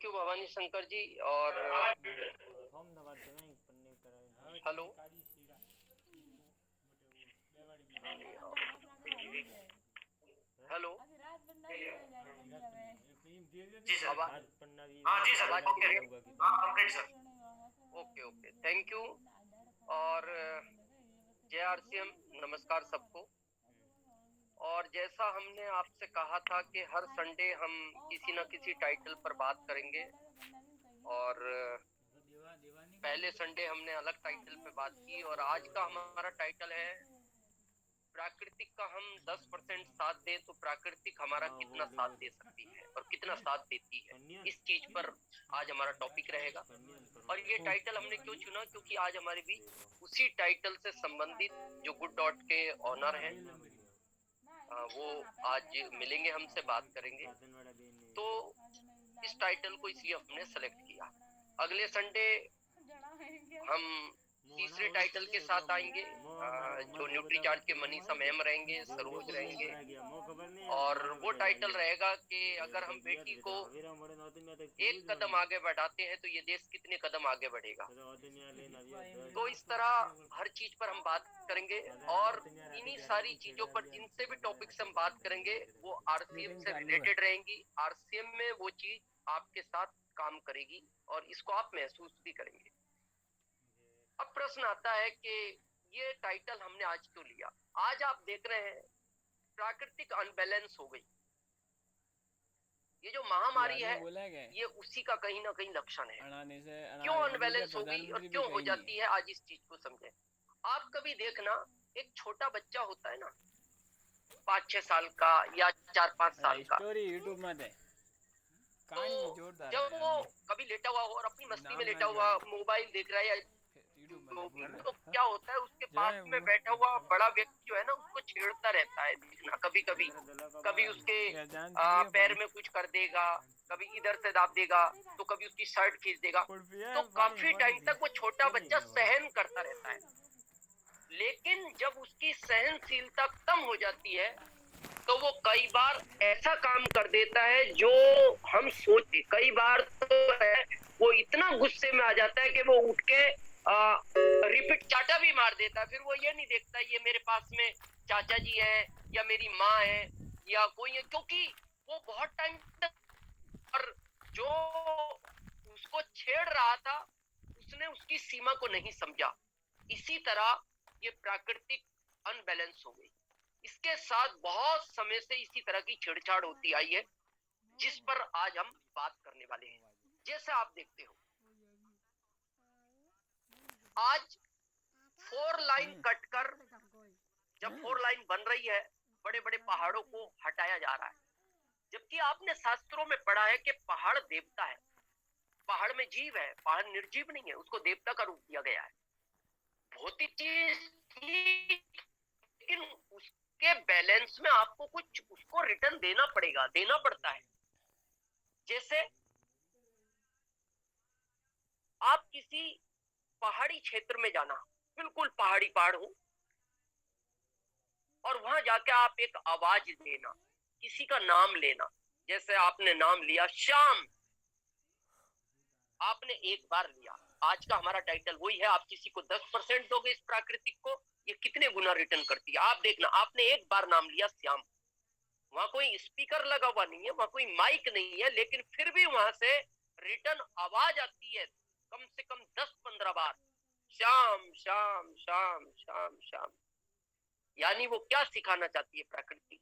Thank you Bhavani Shankar ji. और hello. Hello. जी sir. आवाज हाँ जी सर, आवाज ओके। क्लियर। हाँ complete sir. Okay okay, thank you. और जय आरसीएम, नमस्कार सबको। और जैसा हमने आपसे कहा था कि हर संडे हम किसी न किसी टाइटल पर बात करेंगे, और पहले संडे हमने अलग टाइटल पे बात की, और आज का हमारा टाइटल है प्राकृतिक का हम 10% साथ दें तो प्राकृतिक हमारा कितना साथ दे सकती है और कितना साथ देती है। इस चीज पर आज हमारा टॉपिक रहेगा। और ये टाइटल हमने क्यों चुना, क्योंकि आज हमारे बीच उसी टाइटल से संबंधित जो गुड डॉट के ऑनर हैं वो आज मिलेंगे, हमसे बात करेंगे। तो इस टाइटल को इसलिए हमने सेलेक्ट किया। अगले संडे हम तीसरे टाइटल के साथ आएंगे, जो न्यूट्रीचार्ज के मनीषा मैम रहेंगे, सरोज रहेंगे। और वो टाइटल रहेगा कि अगर हम बेटी को एक कदम आगे बढ़ाते हैं तो ये देश कितने कदम आगे बढ़ेगा। तो इस तरह हर चीज पर हम बात करेंगे, और इन्हीं सारी चीजों पर जिनसे भी टॉपिक से हम बात करेंगे वो आरसीएम से रिलेटेड रहेंगी। आरसीएम में वो चीज आपके साथ काम करेगी और इसको आप महसूस भी करेंगे। अब प्रश्न आता है कि ये टाइटल हमने आज क्यों लिया। आज आप देख रहे हैं प्राकृतिक अनबैलेंस हो गई। ये जो महामारी है ये उसी का कहीं ना कहीं लक्षण है। क्यों अनबैलेंस हो गई और क्यों हो जाती है, आज इस चीज को समझें। आप कभी देखना, एक छोटा बच्चा होता है ना, 5-6 साल का या 4-5 साल का, तो जब वो कभी लेटा हुआ हो और अपनी मस्ती में लेटा हुआ मोबाइल देख रहा है या जो भी, तो क्या होता है उसके पास में बैठा हुआ बड़ा व्यक्ति जो है ना उसको छेड़ता रहता है। देखना कभी कभी, कभी उसके पैर में कुछ कर देगा, कभी इधर से दाब देगा, तो कभी उसकी शर्ट खींच देगा। तो काफी टाइम तक वो छोटा बच्चा सहन करता रहता है। लेकिन जब उसकी सहनशीलता कम हो जाती है तो वो कई बार ऐसा काम कर देता है जो हम सोचे। कई बार तो है वो इतना गुस्से में आ जाता है कि वो उठ के रिपीट चाटा भी मार देता है। फिर वो ये नहीं देखता ये मेरे पास में चाचा जी है या मेरी माँ है या कोई है, क्योंकि वो बहुत टाइम तक, और जो उसको छेड़ रहा था उसने उसकी सीमा को नहीं समझा। इसी तरह ये प्राकृतिक अनबैलेंस हो गई। इसके साथ बहुत समय से इसी तरह की छेड़छाड़ होती आई है, जिस पर आज हम बात करने वाले हैं। जैसे आप देखते हो आज 4 लाइन कटकर, जब 4 लाइन बन रही है, बड़े बड़े पहाड़ों को हटाया जा रहा है। जबकि आपने शास्त्रों में पढ़ा है कि पहाड़ देवता है, पहाड़ में जीव है, पहाड़ निर्जीव नहीं है, उसको देवता का रूप दिया गया है। भौतिक चीज, लेकिन उसके बैलेंस में आपको कुछ उसको रिटर्न देना पड़ेगा, देना पड़ता है। जैसे आप किसी पहाड़ी क्षेत्र में जाना, बिल्कुल पहाड़ी पहाड़ हो, और वहां जाके आप एक आवाज देना, किसी का नाम लेना। जैसे आपने नाम लिया श्याम, आपने एक बार लिया। आज का हमारा टाइटल वही है, आप किसी को 10% दोगे इस प्राकृतिक को, ये कितने गुना रिटर्न करती है। आप देखना, आपने एक बार नाम लिया श्याम, वहां कोई स्पीकर लगा हुआ नहीं है, वहां कोई माइक नहीं है, लेकिन फिर भी वहां से रिटर्न आवाज आती है कम से कम 10-15 बार, श्याम श्याम श्याम श्याम श्याम। यानी वो क्या सिखाना चाहती है प्रकृति,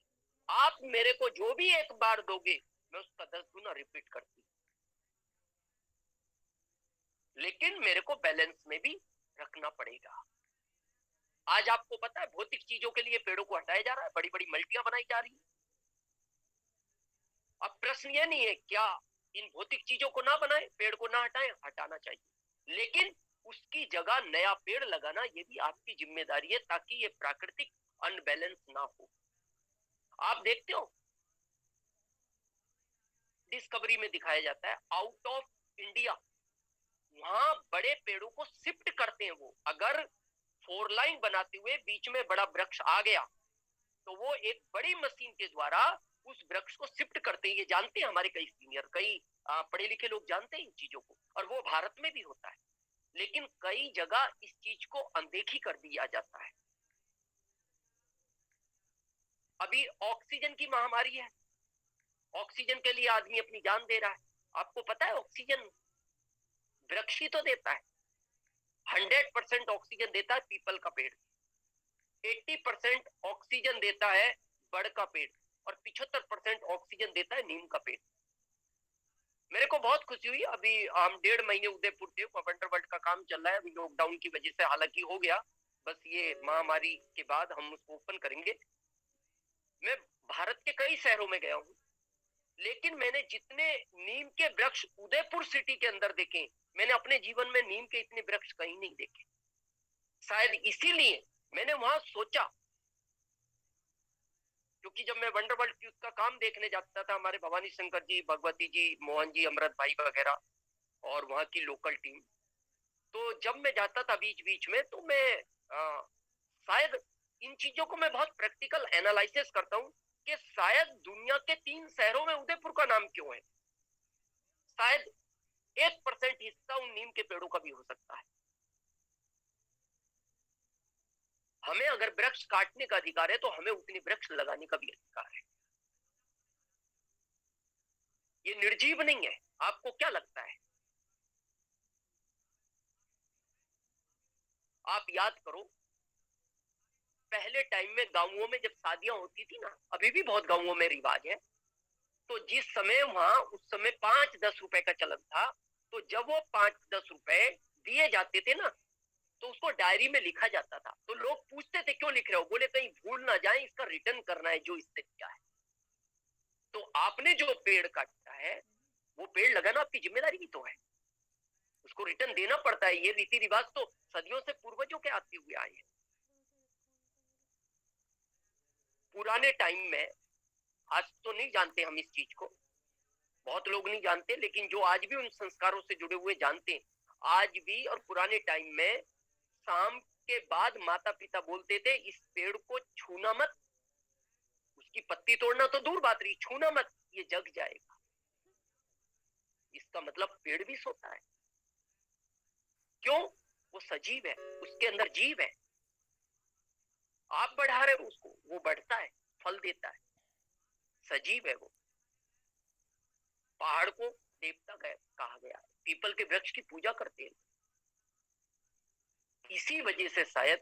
आप मेरे को जो भी एक बार दोगे मैं उसका 10 गुना रिपीट करती, लेकिन मेरे को बैलेंस में भी रखना पड़ेगा। आज आपको पता है भौतिक चीजों के लिए पेड़ों को हटाया जा रहा है, बड़ी बड़ी मल्टियां बनाई जा रही है। अब प्रश्न ये नहीं है क्या इन भौतिक चीजों को ना बनाए, पेड़ को ना हटाएं, हटाना चाहिए, लेकिन उसकी जगह नया पेड़ लगाना ये भी आपकी जिम्मेदारी है, ताकि ये प्राकृतिक अनबैलेंस ना हो। आप देखते हो डिस्कवरी में दिखाया जाता है आउट ऑफ इंडिया वहां बड़े पेड़ों को शिफ्ट करते हैं। वो अगर 4 लाइन बनाते हुए बीच में बड़ा वृक्ष आ गया तो वो एक बड़ी मशीन के द्वारा उस वृक्ष को शिफ्ट करते हैं। ये जानते हैं हमारे कई सीनियर, कई पढ़े लिखे लोग जानते हैं इन चीजों को, और वो भारत में भी होता है, लेकिन कई जगह इस चीज को अनदेखी कर दिया जाता है। अभी ऑक्सीजन की महामारी है, ऑक्सीजन के लिए आदमी अपनी जान दे रहा है। आपको पता है ऑक्सीजन वृक्ष ही तो देता है। 100% ऑक्सीजन देता है पीपल का पेड़, 80% ऑक्सीजन देता है बड़ का पेड़, और 75% ऑक्सीजन देता है नीम का पेड़। मेरे को बहुत खुशी हुई, अभी हम 1.5 महीने उदयपुर थे, वंडरवर्ल्ड का काम चल रहा है, अभी लॉकडाउन की वजह से हालांकि हो गया, बस ये महामारी के बाद हम उसको ओपन करेंगे। मैं भारत के कई शहरों में गया हूँ, लेकिन मैंने जितने नीम के वृक्ष उदयपुर सिटी के अंदर देखे, मैंने अपने जीवन में नीम के इतने वृक्ष कहीं नहीं देखे। शायद इसीलिए मैंने वहां सोचा, क्योंकि जब मैं वंडरवर्ल्ड का काम देखने जाता था, हमारे भवानी शंकर जी, भगवती जी, मोहन जी, अमृत भाई वगैरह और वहां की लोकल टीम, तो जब मैं जाता था बीच बीच में, तो मैं शायद इन चीजों को मैं बहुत प्रैक्टिकल एनालिसिस करता हूँ कि शायद दुनिया के 3 शहरों में उदयपुर का नाम क्यों है। शायद 1% हिस्सा उन नीम के पेड़ों का भी हो सकता है। हमें अगर वृक्ष काटने का अधिकार है तो हमें उतने वृक्ष लगाने का भी अधिकार है। ये निर्जीव नहीं है। आपको क्या लगता है? आप याद करो, पहले टाइम में गांवों में जब शादियां होती थी ना, अभी भी बहुत गांवों में रिवाज है, तो जिस समय वहां उस समय 5-10 रुपए का चलन था, तो जब वो 5-10 रुपए दिए जाते थे ना, तो उसको डायरी में लिखा जाता था। तो लोग पूछते थे क्यों लिख रहे हो, बोले कहीं भूल ना जाए, इसका रिटर्न करना है जो इससे दिया है। तो आपने जो पेड़ काटा है, वो पेड़ लगाना आपकी जिम्मेदारी भी तो है, उसको रिटर्न देना पड़ता है। ये रीति रिवाज तो सदियों से पूर्वजों के आते हुए आए हैं। पुराने टाइम में, आज तो नहीं जानते हम इस चीज को, बहुत लोग नहीं जानते, लेकिन जो आज भी उन संस्कारों से जुड़े हुए जानते हैं, आज भी और पुराने टाइम में शाम के बाद माता पिता बोलते थे इस पेड़ को छूना मत, उसकी पत्ती तोड़ना तो दूर बात रही, छूना मत, ये जग जाएगा। इसका मतलब पेड़ भी सोता है। क्यों? वो सजीव है, उसके अंदर जीव है। आप बढ़ा रहे हो उसको, वो बढ़ता है, फल देता है, सजीव है वो। पहाड़ को देवता कहा गया, पीपल के वृक्ष की पूजा करते हैं। इसी वजह से शायद,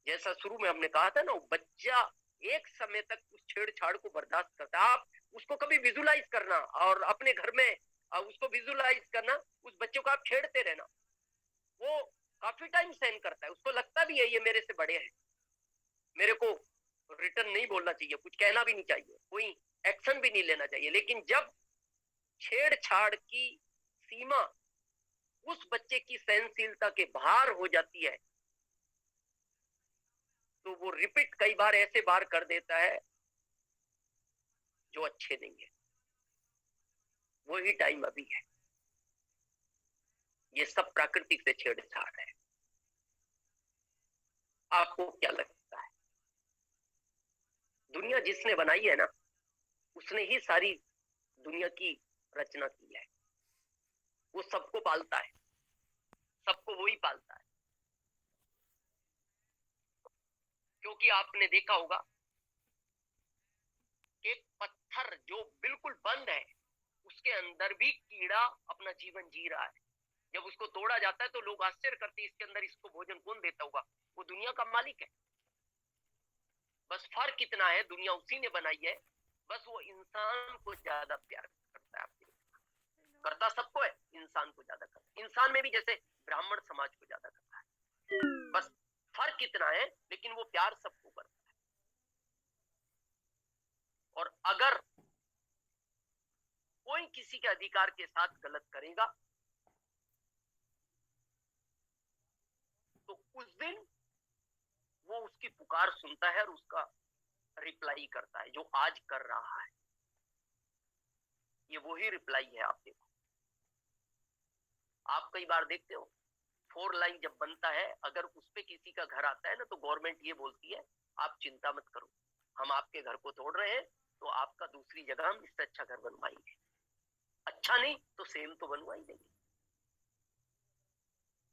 जैसा शुरू में हमने कहा था ना, बच्चा एक समय तक उस छेड़छाड़ को बर्दाश्त करता है। आप उसको कभी विजुलाइज करना और अपने घर में उसको विजुलाइज करना, उस बच्चे को आप छेड़ते रहना, वो काफी टाइम सहन करता है। उसको लगता भी है ये मेरे से बड़े हैं, मेरे को रिटर्न नहीं बोलना चाहिए, कुछ कहना भी नहीं चाहिए, कोई एक्शन भी नहीं लेना चाहिए। लेकिन जब छेड़छाड़ की सीमा उस बच्चे की सहनशीलता के बाहर हो जाती है, तो वो रिपीट कई बार ऐसे बार कर देता है जो अच्छे नहीं है। वही टाइम अभी है। ये सब प्राकृतिक से छेड़छाड़ है। आपको क्या लगता है? दुनिया जिसने बनाई है ना, उसने ही सारी दुनिया की रचना की है। वो सबको पालता है, सबको वही पालता है। क्योंकि आपने देखा होगा कि पत्थर जो बिल्कुल बंद है, उसके अंदर भी कीड़ा अपना जीवन जी रहा है। जब उसको तोड़ा जाता है तो लोग आश्चर्य करते हैं, इसके अंदर इसको भोजन कौन देता होगा? वो दुनिया का मालिक है। बस फर्क कितना है, दुनिया उसी ने बनाई है, बस वो इंसान को ज्यादा प्यार करता है। आपके करता सबको है, इंसान को ज्यादा करता है। इंसान में भी जैसे ब्राह्मण समाज को ज्यादा करता है, बस फर्क कितना है, लेकिन वो प्यार सबको करता है। और अगर कोई किसी के अधिकार के साथ गलत करेगा, तो उस दिन वो उसकी पुकार सुनता है और उसका रिप्लाई करता है, जो आज कर रहा है। ये वही रिप्लाई है। आप देखो, आप कई बार देखते हो 4 लाइन जब बनता है, अगर उस पे किसी का घर आता है ना, तो गवर्नमेंट ये बोलती है आप चिंता मत करो, हम आपके घर को तोड़ रहे हैं, तो आपका दूसरी जगह हम इससे अच्छा घर बनवाएंगे। अच्छा नहीं तो सेम तो बनवा ही देंगे।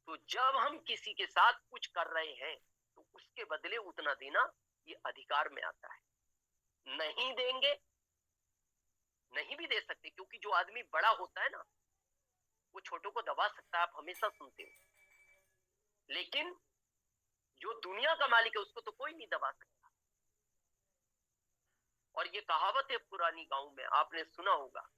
तो जब हम किसी के साथ कुछ कर रहे हैं तो उसके बदले उतना देना ये अधिकार में आता है। नहीं देंगे, नहीं भी दे सकते, क्योंकि जो आदमी बड़ा होता है ना वो छोटों को दबा सकता है, आप हमेशा सुनते हो। लेकिन जो दुनिया का मालिक है उसको तो कोई नहीं दबा सकता। और ये कहावत है पुरानी, गांव में आपने सुना होगा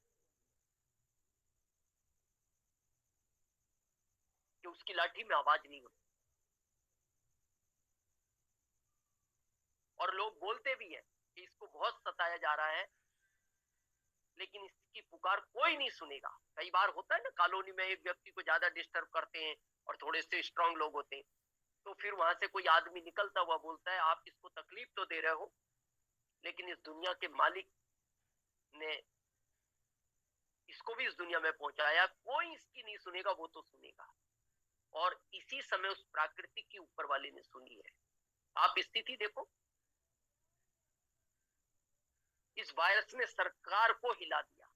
कि उसकी लाठी में आवाज नहीं होती। और लोग बोलते भी हैं कि इसको बहुत सताया जा रहा है, लेकिन इसकी पुकार कोई नहीं सुनेगा। कई बार होता है ना, कॉलोनी में एक व्यक्ति को ज्यादा डिस्टर्ब करते हैं और थोड़े से स्ट्रांग लोग होते हैं, तो फिर वहां से कोई आदमी निकलता हुआ बोलता है आप इसको तकलीफ तो दे रहे हो, लेकिन इस दुनिया के मालिक ने इसको भी इस दुनिया में पहुंचाया, कोई इसकी नहीं सुनेगा, वो तो सुनेगा। और इसी समय उस प्राकृतिक की ऊपर वाले ने सुनी है। आप स्थिति देखो, इस वायरस ने सरकार को हिला दिया।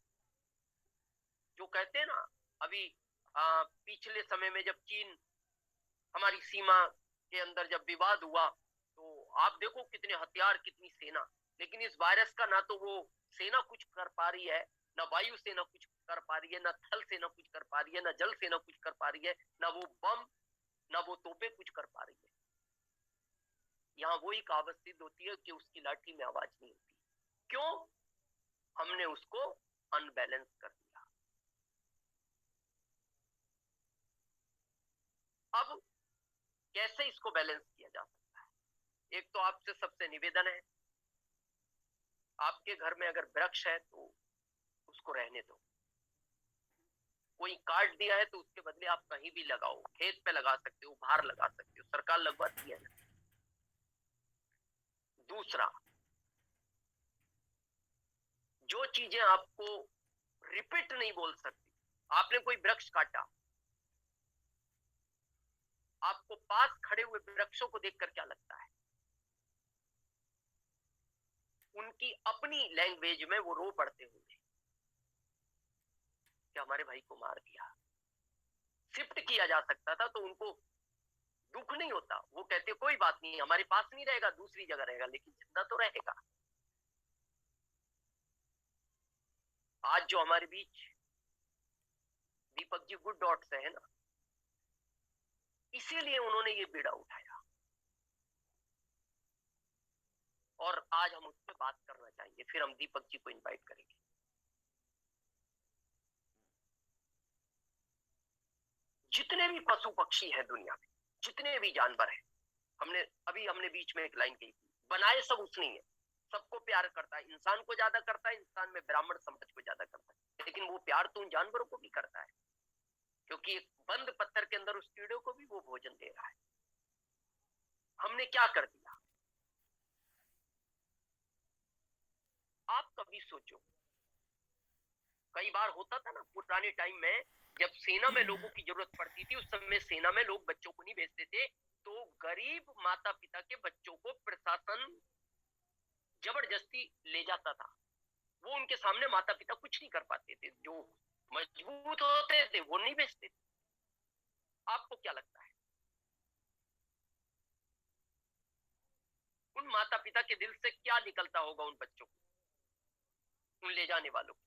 जो कहते हैं ना, अभी पिछले समय में जब चीन हमारी सीमा के अंदर जब विवाद हुआ तो आप देखो कितने हथियार, कितनी सेना, लेकिन इस वायरस का ना तो वो सेना कुछ कर पा रही है, ना वायु सेना कुछ कर पा रही है, ना थल सेना कुछ कर पा रही है, ना जल सेना कुछ कर पा रही है, ना वो बम ना वो तोपे कुछ कर पा रही है। यहाँ वही कहावत सिद्ध होती है कि उसकी लाठी में आवाज नहीं होती। क्यों? हमने उसको अनबैलेंस कर दिया। अब कैसे इसको बैलेंस किया जा सकता है? एक तो आपसे सबसे निवेदन है, आपके घर में अगर वृक्ष है तो उसको रहने दो। कोई काट दिया है तो उसके बदले आप कहीं भी लगाओ, खेत पे लगा सकते हो, बाहर लगा सकते हो, सरकार लगवाती है ना। दूसरा, जो चीजें आपको रिपीट नहीं बोल सकती, आपने कोई वृक्ष काटा, आपको पास खड़े हुए वृक्षों को देखकर क्या लगता है? उनकी अपनी लैंग्वेज में वो रो पड़ते होंगे कि हमारे भाई को मार दिया। शिफ्ट किया जा सकता था तो उनको दुख नहीं होता, वो कहते कोई बात नहीं, हमारे पास नहीं रहेगा, दूसरी जगह रहेगा, लेकिन जिंदा तो रहेगा। आज जो हमारे बीच दीपक जी गुड डॉट से है ना, इसीलिए उन्होंने ये बीड़ा उठाया और आज हम उस पर बात करना चाहेंगे। फिर हम दीपक जी को इनवाइट करेंगे। जितने भी पशु पक्षी हैं दुनिया में, जितने भी जानवर हैं, हमने बीच में एक लाइन कही थी, बनाए सब उसने है, सबको प्यार करता है, इंसान को ज्यादा करता है, इंसान में ब्राह्मण समाज को ज्यादा करता है, लेकिन वो प्यार तो उन जानवरों को भी करता है, क्योंकि एक बंद पत्थर के अंदर उस कीड़े को भी वो भोजन दे रहा है। हमने क्या कर दिया? आप कभी सोचो, कई बार होता था ना पुराने टाइम में, जब सेना में लोगों की जरूरत पड़ती थी, उस समय सेना में लोग बच्चों को नहीं भेजते थे, तो गरीब माता पिता के बच्चों को प्रशासन जबरदस्ती ले जाता था। वो उनके सामने माता पिता कुछ नहीं कर पाते थे, जो मजबूत होते थे वो नहीं भेजते थे। आपको क्या लगता है उन माता पिता के दिल से क्या निकलता होगा उन बच्चों को, उन ले जाने वालों को?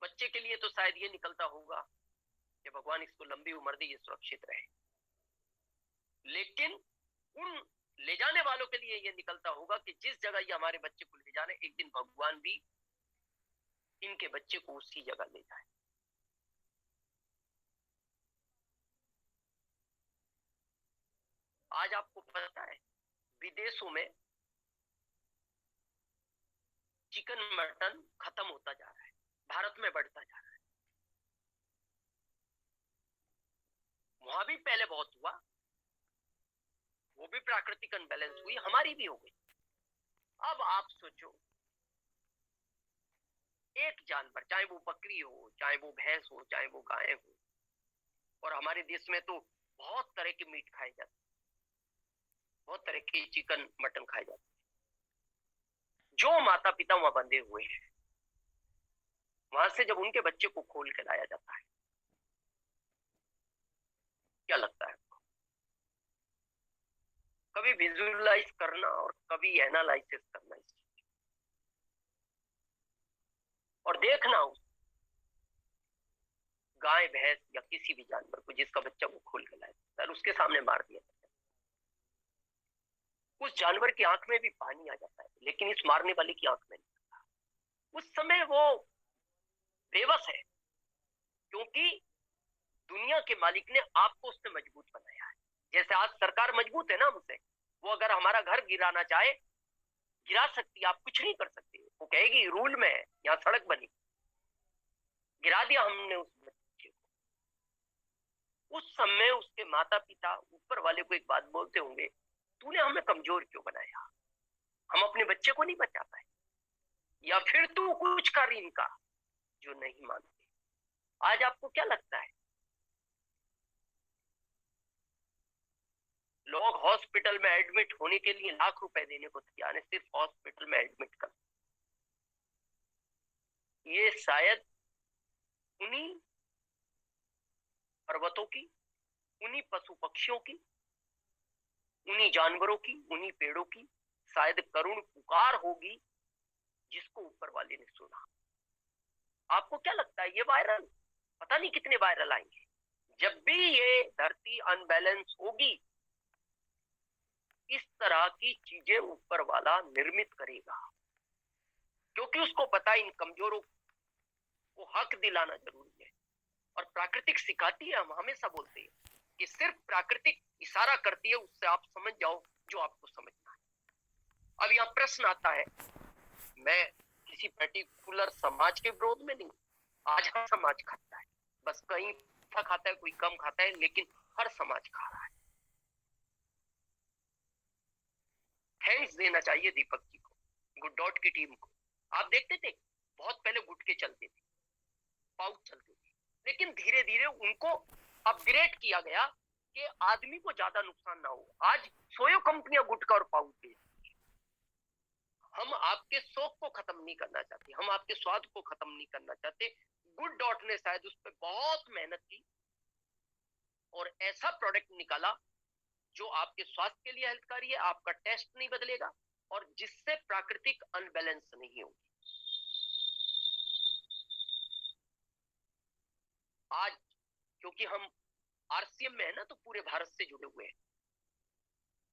बच्चे के लिए तो शायद ये निकलता होगा कि भगवान इसको लंबी उम्र दे, ये सुरक्षित रहे, लेकिन उन ले जाने वालों के लिए ये निकलता होगा कि जिस जगह ये हमारे बच्चे को ले जाने, एक दिन भगवान भी इनके बच्चे को उसी जगह ले जाए। आज आपको पता है विदेशों में चिकन मटन खत्म होता जा रहा है, भारत में बढ़ता जा रहा है। वहां भी पहले बहुत हुआ, वो भी प्राकृतिक अनबैलेंस हुई, हमारी भी हो गई। अब आप सोचो, एक जानवर, चाहे वो बकरी हो, चाहे वो भैंस हो, चाहे वो गाय हो, और हमारे देश में तो बहुत तरह के मीट खाए जाते हैं, बहुत तरह के चिकन मटन खाए जाते हैं। जो माता पिता वहां बंधे हुए हैं, वहां से जब उनके बच्चे को खोल के लाया जाता है, क्या लगता है आपको? कभी विजुअलाइज करना और कभी एनालाइसिस करना इस चीज को। और देखना उस गाय भैंस या किसी भी जानवर को जिसका बच्चा वो खोल के लाया जाता है और उसके सामने मार दिया जाता है, उस जानवर की आंख में भी पानी आ जाता है, लेकिन इस मारने वाले की आंख में नहीं आता। उस समय वो बेबस है, क्योंकि दुनिया के मालिक ने आपको उससे मजबूत बनाया है। जैसे आज सरकार मजबूत है ना हमसे, वो अगर हमारा घर गिराना चाहे गिरा सकती है, आप कुछ नहीं कर सकते। वो कहेगी रूल में है, यहाँ सड़क बनी, गिरा दिया हमने उस बच्चे को। उस समय उसके माता पिता ऊपर वाले को एक बात बोलते होंगे, तूने हमें कमजोर क्यों बनाया, हम अपने बच्चे को नहीं बचा पाए, या फिर तू कुछ कर इनका, जो नहीं मानते। आज आपको क्या लगता है, लोग हॉस्पिटल में एडमिट होने के लिए लाख रुपए देने को तैयार है सिर्फ हॉस्पिटल में एडमिट कर। ये शायद उन्हीं पर्वतों की, उन्हीं पशु पक्षियों की, उन्हीं जानवरों की, उन्हीं पेड़ों की शायद करुण पुकार होगी जिसको ऊपर वाले ने सुना। आपको क्या लगता है, ये वायरल, पता नहीं कितने वायरल आएंगे। जब भी ये धरती अनबैलेंस होगी, इस तरह की चीजें ऊपर वाला निर्मित करेगा, क्योंकि उसको पता इन कमजोरों को हक दिलाना जरूरी है। और प्राकृतिक सिखाती है, हम हमेशा बोलते हैं कि सिर्फ प्राकृतिक इशारा करती है, उससे आप समझ जाओ जो आपको समझना है। अब यहाँ प्रश्न आता है, मैं किसी पर्टिकुलर समाज के विरोध में नहीं, आज हर समाज खाता है, बस कहीं खाता है, कोई कम खाता है, लेकिन हर समाज खा रहा है। थैंक्स देना चाहिए दीपक जी को, गुड डॉट की टीम को। आप देखते थे बहुत पहले गुटके चलते थे, पाउच चलते थे, लेकिन धीरे धीरे उनको अपग्रेड किया गया कि आदमी को ज्यादा नुकसान ना हो। आज 100 कंपनियां गुटखा और पाउच बेचती हैं। हम आपके शौक को खत्म नहीं करना चाहते, हम आपके स्वाद को खत्म नहीं करना चाहते। गुड डॉट ने शायद उस पर बहुत मेहनत की और ऐसा प्रोडक्ट निकाला जो आपके स्वास्थ्य के लिए हितकारी है, आपका टेस्ट नहीं बदलेगा और जिससे प्राकृतिक अनबैलेंस नहीं होगी। आज क्योंकि हम आरसीएम में है ना, तो पूरे भारत से जुड़े हुए हैं,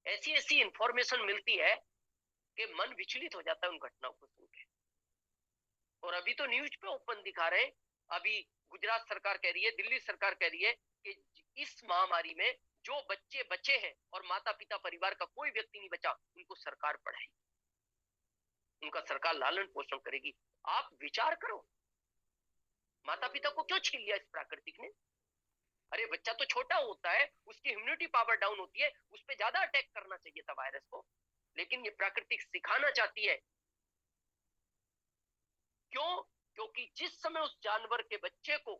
ऐसी ऐसी इंफॉर्मेशन मिलती है कि मन विचलित हो जाता है उन घटनाओं को सुन के। और अभी तो न्यूज पे ओपन दिखा रहे हैं, अभी गुजरात सरकार कह रही है, दिल्ली सरकार कह रही है कि इस महामारी में जो बच्चे बचे हैं और माता पिता परिवार का कोई व्यक्ति नहीं बचा, उनको सरकार पढ़ाएगी, उनका सरकार लालन पोषण करेगी। आप विचार करो, माता पिता को क्यों छीन लिया इस प्राकृतिक ने? अरे बच्चा तो छोटा होता है, उसकी इम्यूनिटी पावर डाउन होती है, उस पर ज्यादा अटैक करना चाहिए था वायरस को, लेकिन ये प्राकृतिक सिखाना चाहती है। क्यों? क्योंकि जिस समय उस जानवर के बच्चे को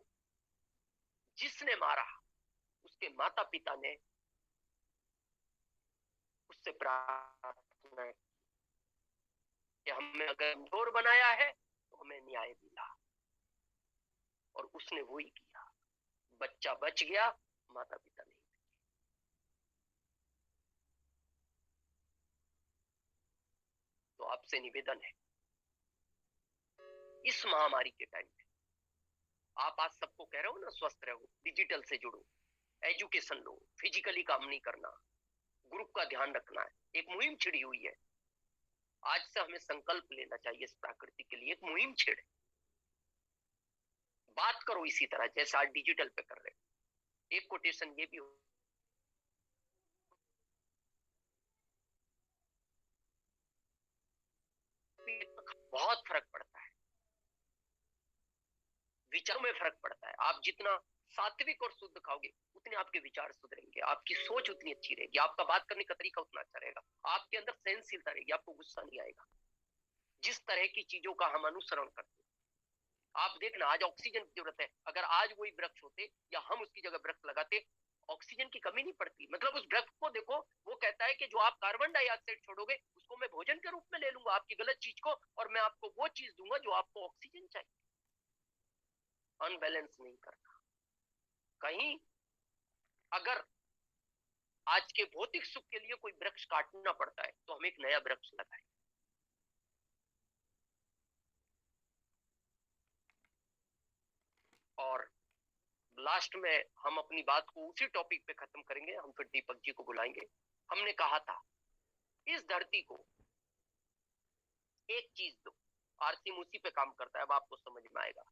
जिसने मारा, उसके माता पिता ने उससे प्रार्थना कि हमें अगर कमजोर बनाया है तो हमें न्याय दिला, और उसने वही किया। बच्चा बच गया, माता पिता नहीं। तो आपसे निवेदन है, इस महामारी के टाइम पे आप आज सबको कह रहे हो ना, स्वस्थ रहो, डिजिटल से जुड़ो, एजुकेशन लो, फिजिकली काम नहीं करना, ग्रुप का ध्यान रखना है। एक मुहिम छिड़ी हुई है, आज से हमें संकल्प लेना चाहिए इस प्रकृति के लिए। एक मुहिम छिड़े, बात करो इसी तरह जैसे आज डिजिटल पे कर रहे हो। एक कोटेशन ये भी हो, बहुत फर्क पड़ता है, विचारों में फर्क पड़ता है। आप जितना सात्विक और शुद्ध खाओगे उतने आपके विचार सुधरेंगे, आपकी सोच उतनी अच्छी रहेगी, आपका बात करने का तरीका उतना अच्छा रहेगा, आपके अंदर सहनशीलता रहेगी, आपको गुस्सा नहीं आएगा। जिस तरह की चीजों का हम अनुसरण करते हैं, आप देखना आज ऑक्सीजन की जरूरत है, अगर आज वही वृक्ष होते या हम उसकी जगह वृक्ष लगाते, ऑक्सीजन की कमी नहीं पड़ती। मतलब उस वृक्ष को देखो, वो कहता है कि जो आप कार्बन डाइऑक्साइड छोड़ोगे उसको मैं भोजन के रूप में ले लूंगा, आपकी गलत चीज को, और मैं आपको वो चीज दूंगा जो आपको ऑक्सीजन चाहिए। अनबैलेंस नहीं करना। कहीं अगर आज के भौतिक सुख के लिए कोई वृक्ष काटना पड़ता है तो हम एक नया वृक्ष लगाएं। और लास्ट में हम अपनी बात को उसी टॉपिक पे खत्म करेंगे, हम फिर दीपक जी को बुलाएंगे। हमने कहा था इस धरती को एक चीज दो, आरसीएम उसी पे काम करता है, अब आपको समझ में आएगा।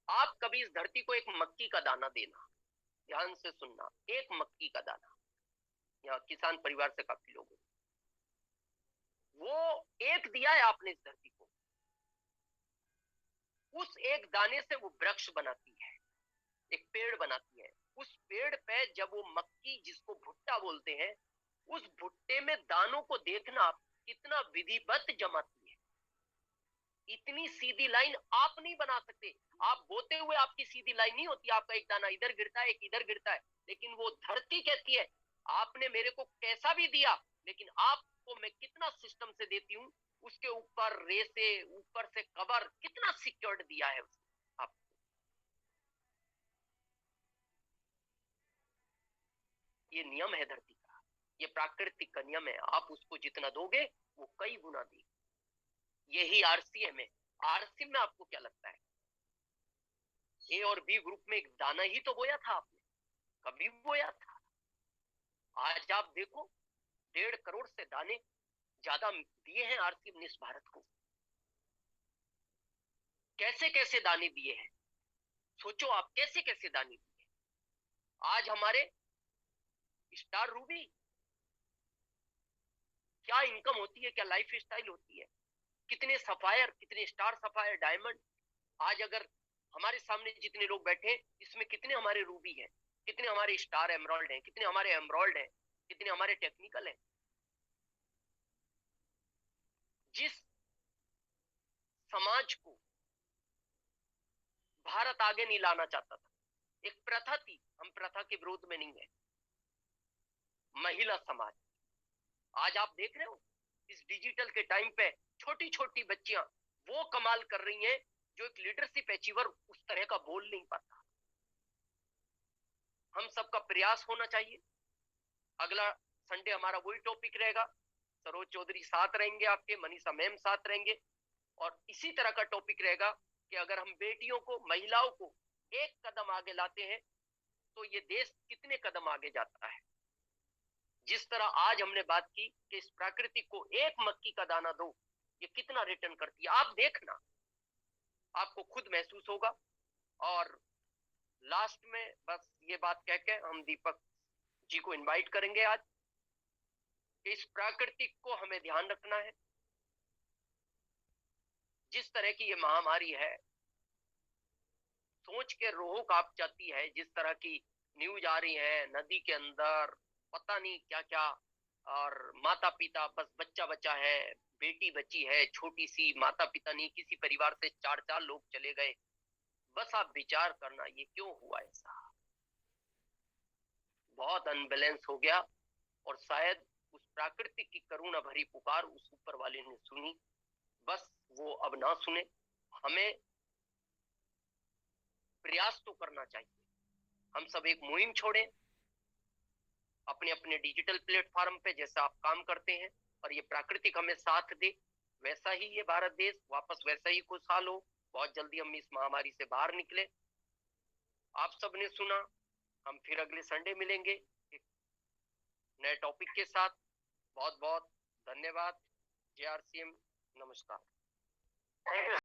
आप कभी इस धरती को एक मक्की का दाना देना, ध्यान से सुनना, एक मक्की का दाना, यहाँ किसान परिवार से काफी लोग हैं, वो एक दिया है आपने इस धरती को, उस एक दाने से वो वृक्ष बनाती है, एक पेड़ बनाती है। उस पेड़ पे जब वो मक्की, जिसको भुट्टा बोलते हैं, उस भुट्टे में दानों को देखना कितना विधिवत जमाती है। इतनी सीधी लाइन आप नहीं बना सकते। आप बोते हुए आपकी सीधी लाइन नहीं होती, आपका एक दाना इधर गिरता है, एक इधर गिरता है, लेकिन वो धरती कहती है आपने मेरे को कैसा भी दिया, लेकिन आपको मैं कितना सिस्टम से देती हूँ, उसके ऊपर रेसे, ऊपर से कवर, कितना सिक्योर्ड दिया है उसने आपको। ये नियम है धरती का, ये प्राकृतिक का नियम है। आप उसको जितना दोगे वो कई गुना देगी। यही आरसीएम है। आरसीएम में आपको क्या लगता है, ए और बी ग्रुप में एक दाना ही तो बोया था आपने, कभी बोया था? आज आप देखो 1.5 करोड़ से दाने ज्यादा दिए हैं आरसीएम ने इस भारत को। कैसे कैसे दाने दिए हैं, सोचो आप, कैसे कैसे दाने दिए। आज हमारे स्टार रूबी, क्या इनकम होती है, क्या लाइफ स्टाइल होती है, कितने सफायर, कितने स्टार सफायर, डायमंड। आज अगर हमारे सामने जितने लोग बैठे हैं, इसमें कितने हमारे रूबी हैं, कितने हमारे स्टार एमराल्ड हैं, कितने हमारे एमराल्ड हैं, कितने हमारे टेक्निकल हैं। जिस समाज को भारत आगे नहीं लाना चाहता था, एक प्रथा थी, हम प्रथा के विरोध में नहीं है, महिला समाज। आज आप देख रहे हो इस डिजिटल के टाइम पे छोटी छोटी बच्चियां वो कमाल कर रही हैं जो एक लीडरशिप अचीवर उस तरह का बोल नहीं पाता। हम सबका प्रयास होना चाहिए। अगला संडे हमारा वही टॉपिक रहेगा, सरोज चौधरी साथ रहेंगे, आपके मनीषा मैम साथ रहेंगे, और इसी तरह का टॉपिक रहेगा कि अगर हम बेटियों को, महिलाओं को एक कदम आगे लाते हैं तो ये देश कितने कदम आगे जाता है। जिस तरह आज हमने बात की कि इस प्रकृति को एक मक्की का दाना दो, ये कितना रिटर्न करती है, आप देखना, आपको खुद महसूस होगा। और लास्ट में बस ये बात कह के हम दीपक जी को इनवाइट करेंगे आज कि इस प्राकृतिक को हमें ध्यान रखना है। जिस तरह की ये महामारी है, सोच के रोह कांप जाती है। जिस तरह की न्यूज आ रही है, नदी के अंदर पता नहीं क्या क्या, और माता पिता, बस बच्चा बच्चा है, बेटी बची है छोटी सी, माता पिता नहीं, किसी परिवार से 4 लोग चले गए। बस आप विचार करना ये क्यों हुआ ऐसा। बहुत अनबैलेंस हो गया, और शायद उस प्राकृतिक की करुणा भरी पुकार उस ऊपर वाले ने सुनी, बस वो अब ना सुने। हमें प्रयास तो करना चाहिए। हम सब एक मुहिम छोड़ें अपने अपने डिजिटल प्लेटफॉर्म पे, जैसा आप काम करते हैं, और ये प्राकृतिक हमें साथ दे, वैसा ही ये भारत देश वापस वैसा ही खुशहाल हो। बहुत जल्दी हम इस महामारी से बाहर निकले। आप सबने सुना, हम फिर अगले संडे मिलेंगे एक नए टॉपिक के साथ। बहुत बहुत धन्यवाद। JRCM, नमस्कार। Thank you.